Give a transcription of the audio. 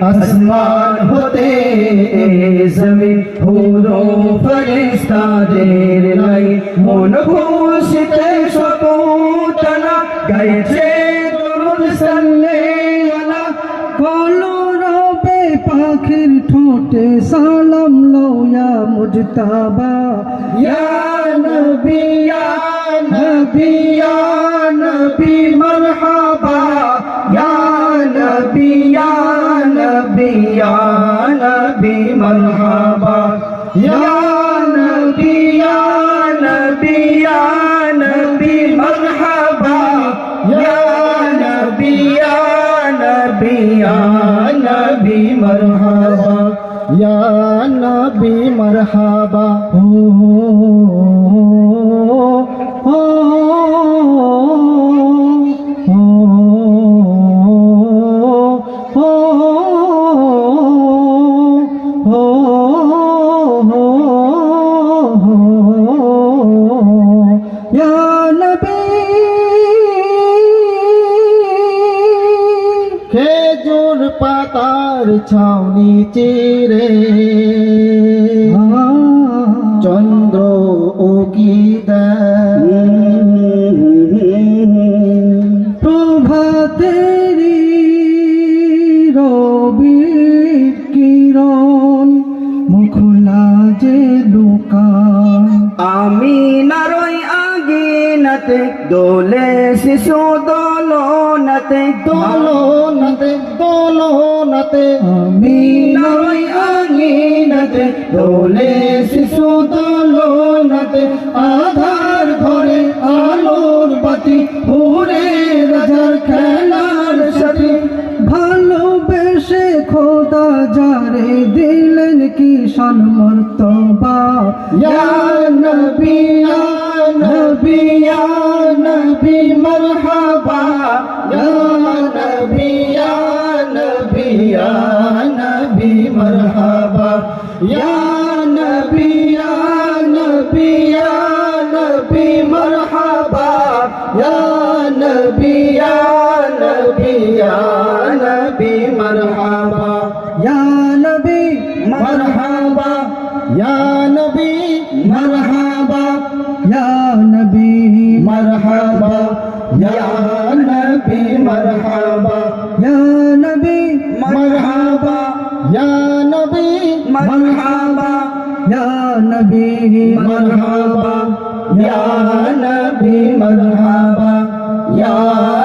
আসমান হতে জমিন হুরো ফেরেশতাদের লাই মন খুশিতে সপুতনা গাইছে দরুদ সাল্লাল্লাহ কলরবে পাখির ঠোঁটে সালাম লয়া মুজতাবা ইয়া নবী ইয়া নবী ইয়া নবী মারহাবা ইয়া নবী ইয়া নবী ইয়া নবী মারহাবা ইয়া নবী ইয়া নবী ইয়া নবী মারহাবা ইয়া নবী ইয়া নবী ইয়া নবী মারহাবা ইয়া নবী মারহাবা খেজুর পাতার ছাউনি চিরে চন্দ্র উকি প্রভাতেরি রবির কিরণ মুখলা যে লুকান আমি নারই আগিনাতে দোলে শিশু দোলনাতে দোলনাতে দোলনাতে আমি নারই আগিনাতে দোলে শিশু দোলনাতে আধার ঘরে আলোর বাতি পুরে রাজার খেলার সাথী ভালোবেসে খোদা যারে দিলেন কিষান মর্তবা ইয়া নবী ইয়া নবী ইয়া নবী মারহাবা ইয়া নবী ইয়া নবী ইয়া নবী মারহাবা ইয়া নবী ইয়া নবী ইয়া নবী মারহাবা ইয়া নবী ইয়া নবী ইয়া নবী মারহাবা ইয়া নবী মারহাবা ইয়া নবী মারহাবা ইয়া নবী মারহাবা ইয়া নবী মারহাবা ইয়া নবী মারহাবা ইয়া নবী মারহাবা ইয়া নবী মারহাবা ইয়া নবী মারহাবা ইয়া